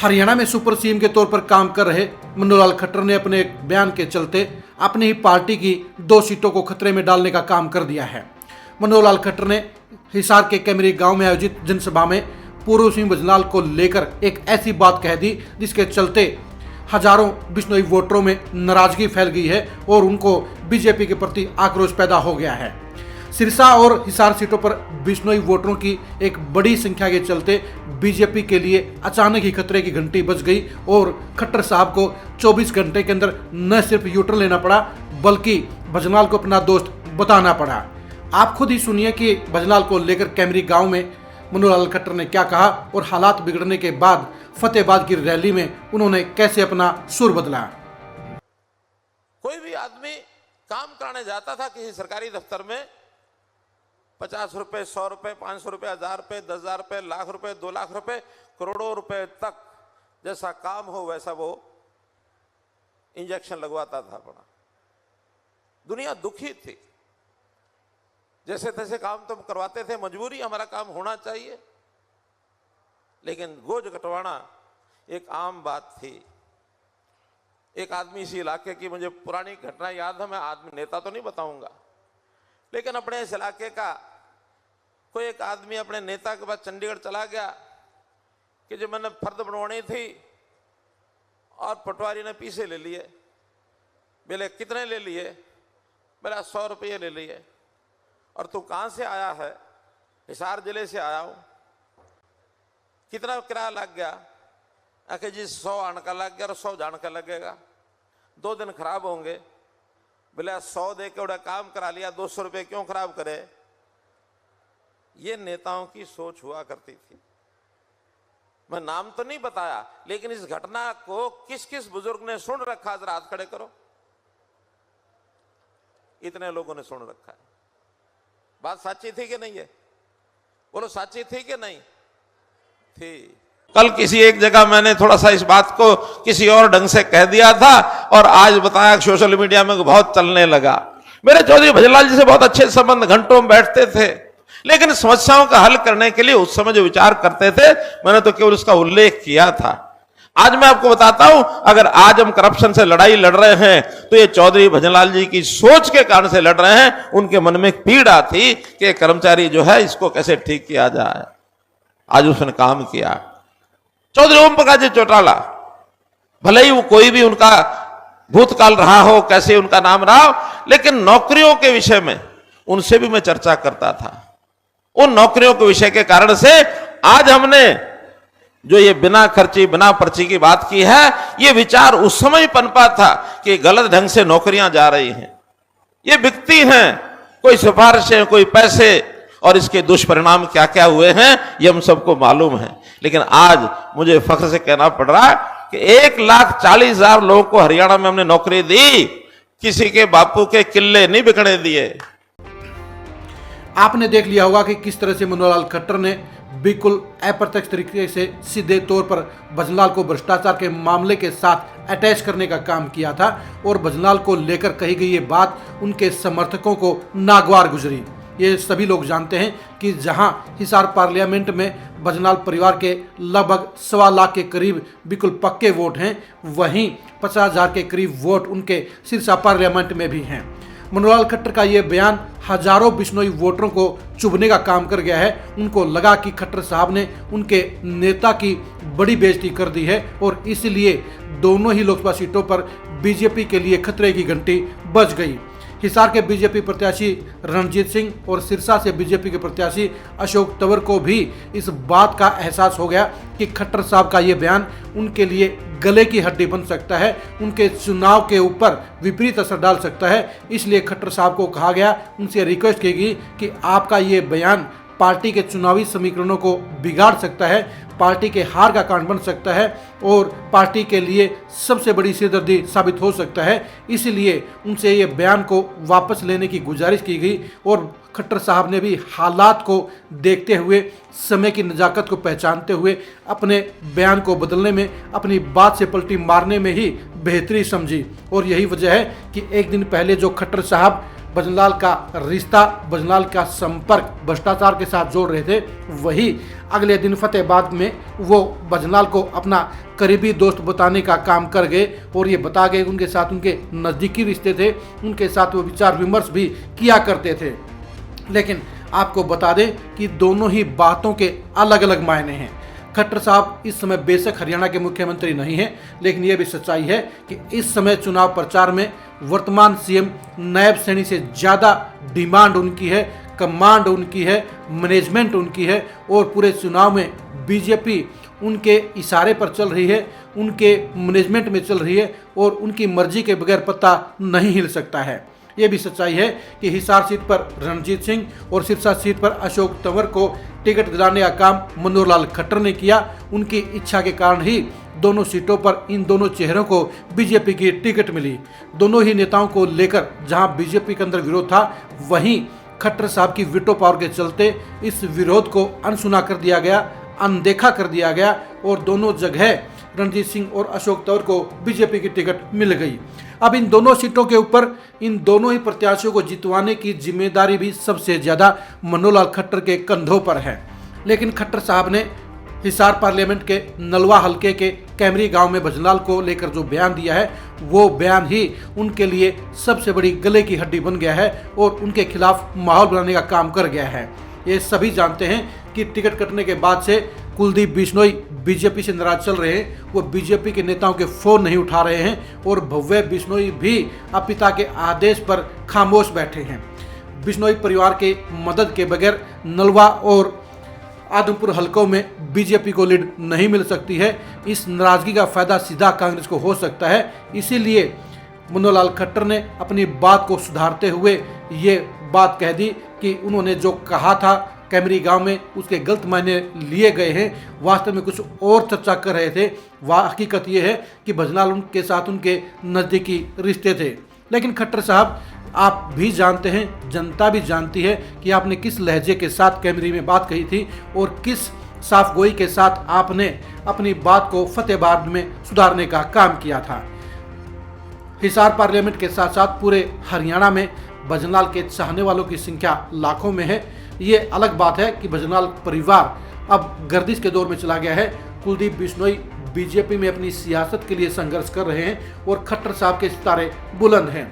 हरियाणा में super CM के तौर पर काम कर रहे मनोहर खट्टर ने अपने एक बयान के चलते अपनी ही पार्टी की 2 सीटों को खतरे में डालने का काम कर दिया है। मनोहर खट्टर ने हिसार के कैमरी गांव में आयोजित जनसभा में पूर्व सीएम भजनलाल को लेकर एक ऐसी बात कह दी जिसके चलते हजारों बिश्नोई वोटरों में नाराजगी फैल गई है और उनको बीजेपी के प्रति आक्रोश पैदा हो गया है। सिरसा और हिसार सीटों पर बिश्नोई वोटरों की एक बड़ी संख्या के चलते बीजेपी के लिए अचानक ही खतरे की घंटी बज गई और खट्टर साहब को 24 घंटे के अंदर न सिर्फ यूटर्न लेना पड़ा बल्कि भजनलाल को अपना दोस्त बताना पड़ा। आप खुद ही सुनिए कि भजनलाल को लेकर कैमरी गांव में मनोहर खट्टर ने क्या कहा और हालात बिगड़ने के बाद फतेहाबाद की रैली में उन्होंने कैसे अपना सुर बदला। कोई भी आदमी काम कराने जाता था किसी सरकारी दफ्तर में 50 रुपए, 100 रुपए, 500 रुपए, 1000 रुपए, 10,000 रुपए, लाख रुपए, 2 लाख रुपए, करोड़ों रुपए तक जैसा काम हो वैसा वो इंजेक्शन लगवाता था। अपना दुनिया दुखी थी, जैसे तैसे काम तो करवाते थे, मजबूरी हमारा काम होना चाहिए, लेकिन गोज कटवाना एक आम बात थी। एक आदमी इसी इलाके की मुझे पुरानी घटना याद है, मैं आदमी नेता तो नहीं बताऊंगा, लेकिन अपने इस इलाके का कोई एक आदमी अपने नेता के पास चंडीगढ़ चला गया कि जो मैंने फर्द बनवानी थी और पटवारी ने पीछे ले लिए। बोले कितने ले लिए? बोला 100 रुपये ले लिए। और तू कहाँ से आया है? हिसार जिले से आया हूँ। कितना किराया लग गया? आखिर जी 100 आने का लग गया और 100 जाने का लगेगा, 2 दिन खराब होंगे। बोले 100 दे के उड़ा काम करा लिया, 200 रुपये क्यों खराब करे? ये नेताओं की सोच हुआ करती थी। मैं नाम तो नहीं बताया, लेकिन इस घटना को किस किस बुजुर्ग ने सुन रखा, जरा हाथ खड़े करो। इतने लोगों ने सुन रखा है। बात सच्ची थी कि नहीं है? बोलो सच्ची थी कि नहीं थी? कल किसी एक जगह मैंने थोड़ा सा इस बात को किसी और ढंग से कह दिया था और आज बताया सोशल मीडिया में बहुत चलने लगा। मेरे चौधरी भजनलाल जी से बहुत अच्छे संबंध, घंटों में बैठते थे, लेकिन समस्याओं का हल करने के लिए उस समय जो विचार करते थे मैंने तो केवल उसका उल्लेख किया था। आज मैं आपको बताता हूं, अगर आज हम करप्शन से लड़ाई लड़ रहे हैं तो ये चौधरी भजनलाल जी की सोच के कारण से लड़ रहे हैं। उनके मन में एक पीड़ा थी कि कर्मचारी जो है इसको कैसे ठीक किया जाए। आज उसने काम किया। चौधरी ओम प्रकाश जी चौटाला, भले ही वो कोई भी उनका भूतकाल रहा हो, कैसे उनका नाम रहा हो, लेकिन नौकरियों के विषय में उनसे भी मैं चर्चा करता था। उन नौकरियों के विषय के कारण से आज हमने जो ये बिना खर्ची बिना पर्ची की बात की है, ये विचार उस समय पनपा था कि गलत ढंग से नौकरियां जा रही हैं, ये बिकती हैं, कोई सिफारिशें, कोई पैसे, और इसके दुष्परिणाम क्या क्या हुए हैं ये हम सबको मालूम है। लेकिन आज मुझे फख्र से कहना पड़ रहा है कि 1,40,000 लोगों को हरियाणा में हमने नौकरी दी, किसी के बापू के किले नहीं बिकने दिए। आपने देख लिया होगा कि किस तरह से मनोहर खट्टर ने बिल्कुल अप्रत्यक्ष तरीके से सीधे तौर पर भजनलाल को भ्रष्टाचार के मामले के साथ अटैच करने का काम किया था और भजनलाल को लेकर कही गई ये बात उनके समर्थकों को नागवार गुजरी। ये सभी लोग जानते हैं कि जहां हिसार पार्लियामेंट में भजनलाल परिवार के लगभग 1.25 लाख के करीब बिल्कुल पक्के वोट हैं, वहीं 50,000 के करीब वोट उनके सिरसा पार्लियामेंट में भी हैं। मनोहर खट्टर का ये बयान हजारों बिश्नोई वोटरों को चुभने का काम कर गया है। उनको लगा कि खट्टर साहब ने उनके नेता की बड़ी बेइज्जती कर दी है और इसलिए दोनों ही लोकसभा सीटों पर बीजेपी के लिए खतरे की घंटी बज गई। हिसार के बीजेपी प्रत्याशी रणजीत सिंह और सिरसा से बीजेपी के प्रत्याशी अशोक तंवर को भी इस बात का एहसास हो गया कि खट्टर साहब का ये बयान उनके लिए गले की हड्डी बन सकता है, उनके चुनाव के ऊपर विपरीत असर डाल सकता है। इसलिए खट्टर साहब को कहा गया, उनसे रिक्वेस्ट की गई कि आपका ये बयान पार्टी के चुनावी समीकरणों को बिगाड़ सकता है, पार्टी के हार का कारण बन सकता है और पार्टी के लिए सबसे बड़ी सिरदर्दी साबित हो सकता है। इसलिए उनसे ये बयान को वापस लेने की गुजारिश की गई और खट्टर साहब ने भी हालात को देखते हुए, समय की नज़ाकत को पहचानते हुए अपने बयान को बदलने में, अपनी बात से पलटी मारने में ही बेहतरी समझी। और यही वजह है कि एक दिन पहले जो खट्टर साहब भजनलाल का रिश्ता, भजनलाल का संपर्क भ्रष्टाचार के साथ जोड़ रहे थे, वही अगले दिन फतेहाबाद में वो भजनलाल को अपना करीबी दोस्त बताने का काम कर गए और ये बता गए उनके साथ उनके नज़दीकी रिश्ते थे, उनके साथ वो विचार विमर्श भी किया करते थे। लेकिन आपको बता दें कि दोनों ही बातों के अलग अलग मायने हैं। खट्टर साहब इस समय बेशक हरियाणा के मुख्यमंत्री नहीं हैं, लेकिन यह भी सच्चाई है कि इस समय चुनाव प्रचार में वर्तमान सीएम नायब सैनी से ज़्यादा डिमांड उनकी है, कमांड उनकी है, मैनेजमेंट उनकी है और पूरे चुनाव में बीजेपी उनके इशारे पर चल रही है, उनके मैनेजमेंट में चल रही है और उनकी मर्जी के बगैर पत्ता नहीं हिल सकता है। ये भी सच्चाई है कि हिसार सीट पर रणजीत सिंह और सिरसा सीट पर अशोक तंवर को टिकट दिलाने का काम मनोहर लाल खट्टर ने किया। उनकी इच्छा के कारण ही दोनों सीटों पर इन दोनों चेहरों को बीजेपी की टिकट मिली। दोनों ही नेताओं को लेकर जहां बीजेपी के अंदर विरोध था, वहीं खट्टर साहब की वीटो पावर के चलते इस विरोध को अनसुना कर दिया गया, अनदेखा कर दिया गया और दोनों जगह रणजीत सिंह और अशोक तंवर को बीजेपी की टिकट मिल गई। अब इन दोनों सीटों के ऊपर इन दोनों ही प्रत्याशियों को जितवाने की जिम्मेदारी भी सबसे ज़्यादा मनोहर लाल खट्टर के कंधों पर है। लेकिन खट्टर साहब ने हिसार पार्लियामेंट के नलवा हलके के कैमरी गांव में भजनलाल को लेकर जो बयान दिया है, वो बयान ही उनके लिए सबसे बड़ी गले की हड्डी बन गया है और उनके खिलाफ माहौल बनाने का काम कर गया है। ये सभी जानते हैं कि टिकट कटने के बाद से कुलदीप बिश्नोई बीजेपी से नाराज चल रहे हैं, वो बीजेपी के नेताओं के फोन नहीं उठा रहे हैं और भव्य बिश्नोई भी अब पिता के आदेश पर खामोश बैठे हैं। बिश्नोई परिवार के मदद के बगैर नलवा और आदमपुर हलकों में बीजेपी को लीड नहीं मिल सकती है। इस नाराजगी का फायदा सीधा कांग्रेस को हो सकता है। इसीलिए मनोहर लाल खट्टर ने अपनी बात को सुधारते हुए ये बात कह दी कि उन्होंने जो कहा था कैमरी गांव में उसके गलत मायने लिए गए हैं, वास्तव में कुछ और चर्चा कर रहे थे। हकीकत ये है कि भजनलाल उनके साथ उनके नज़दीकी रिश्ते थे। लेकिन खट्टर साहब, आप भी जानते हैं, जनता भी जानती है कि आपने किस लहजे के साथ कैमरी में बात कही थी और किस साफगोई के साथ आपने अपनी बात को फतेहाबाद में सुधारने का काम किया था। हिसार पार्लियामेंट के साथ साथ पूरे हरियाणा में भजनलाल के चाहने वालों की संख्या लाखों में है। ये अलग बात है कि भजनलाल परिवार अब गर्दिश के दौर में चला गया है। कुलदीप बिश्नोई बीजेपी में अपनी सियासत के लिए संघर्ष कर रहे हैं और खट्टर साहब के सितारे बुलंद हैं।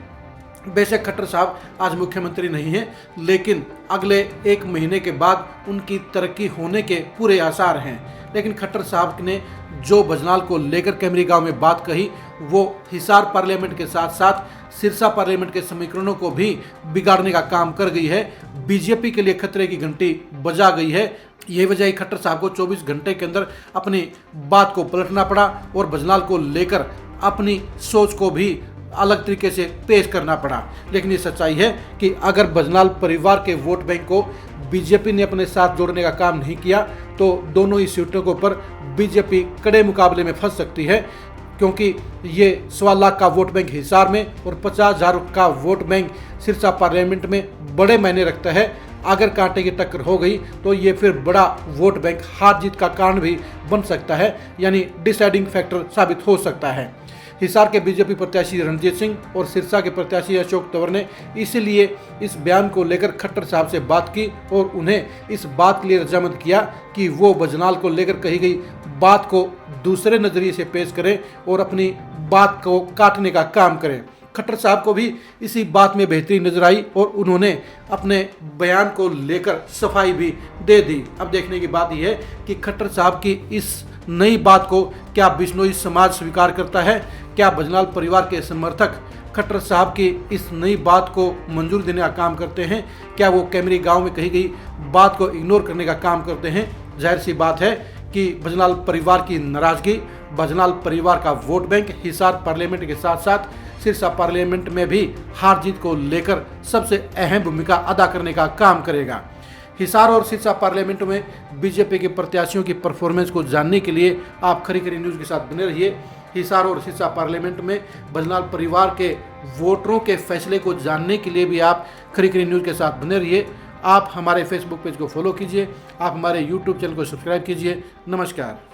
बेशक खट्टर साहब आज मुख्यमंत्री नहीं हैं, लेकिन अगले 1 महीने के बाद उनकी तरक्की होने के पूरे आसार हैं। लेकिन खट्टर साहब ने जो भजनलाल को लेकर कैमरी गांव में बात कही, वो हिसार पार्लियामेंट के साथ साथ सिरसा पार्लियामेंट के समीकरणों को भी बिगाड़ने का काम कर गई है। बीजेपी के लिए खतरे की घंटी बजा गई है। यही वजह है खट्टर साहब को 24 घंटे के अंदर अपनी बात को पलटना पड़ा और भजनलाल को लेकर अपनी सोच को भी अलग तरीके से पेश करना पड़ा। लेकिन ये सच्चाई है कि अगर भजनलाल परिवार के वोट बैंक को बीजेपी ने अपने साथ जोड़ने का काम नहीं किया तो दोनों ही सीटों के ऊपर बीजेपी कड़े मुकाबले में फंस सकती है, क्योंकि ये 1.25 लाख का वोट बैंक हिसार में और 50,000 का वोट बैंक सिरसा पार्लियामेंट में बड़े मायने रखता है। अगर कांटे की टक्कर हो गई तो ये फिर बड़ा वोट बैंक हार जीत का कारण भी बन सकता है, यानी डिसाइडिंग फैक्टर साबित हो सकता है। हिसार के बीजेपी प्रत्याशी रणजीत सिंह और सिरसा के प्रत्याशी अशोक तंवर ने इसीलिए इस बयान को लेकर खट्टर साहब से बात की और उन्हें इस बात के लिए रजामंद किया कि वो भजनलाल को लेकर कही गई बात को दूसरे नज़रिए से पेश करें और अपनी बात को काटने का काम करें। खट्टर साहब को भी इसी बात में बेहतरी नजर आई और उन्होंने अपने बयान को लेकर सफाई भी दे दी। अब देखने की बात यह है कि खट्टर साहब की इस नई बात को क्या बिश्नोई समाज स्वीकार करता है, क्या भजनलाल परिवार के समर्थक खट्टर साहब की इस नई बात को मंजूर देने का काम करते हैं, क्या वो कैमरी गांव में कही गई बात को इग्नोर करने का काम करते हैं। जाहिर सी बात है कि भजनलाल परिवार की नाराजगी, भजनलाल परिवार का वोट बैंक हिसार पार्लियामेंट के साथ साथ सिरसा पार्लियामेंट में भी हार जीत को लेकर सबसे अहम भूमिका अदा करने का काम करेगा। हिसार और सिरसा पार्लियामेंट में बीजेपी के प्रत्याशियों की परफॉर्मेंस को जानने के लिए आप खरी खरी न्यूज़ के साथ बने रहिए। हिसार और सिरसा पार्लियामेंट में भजनलाल परिवार के वोटरों के फैसले को जानने के लिए भी आप खरी खरी न्यूज़ के साथ बने रहिए। आप हमारे फेसबुक पेज को फॉलो कीजिए, आप हमारे यूट्यूब चैनल को सब्सक्राइब कीजिए। नमस्कार।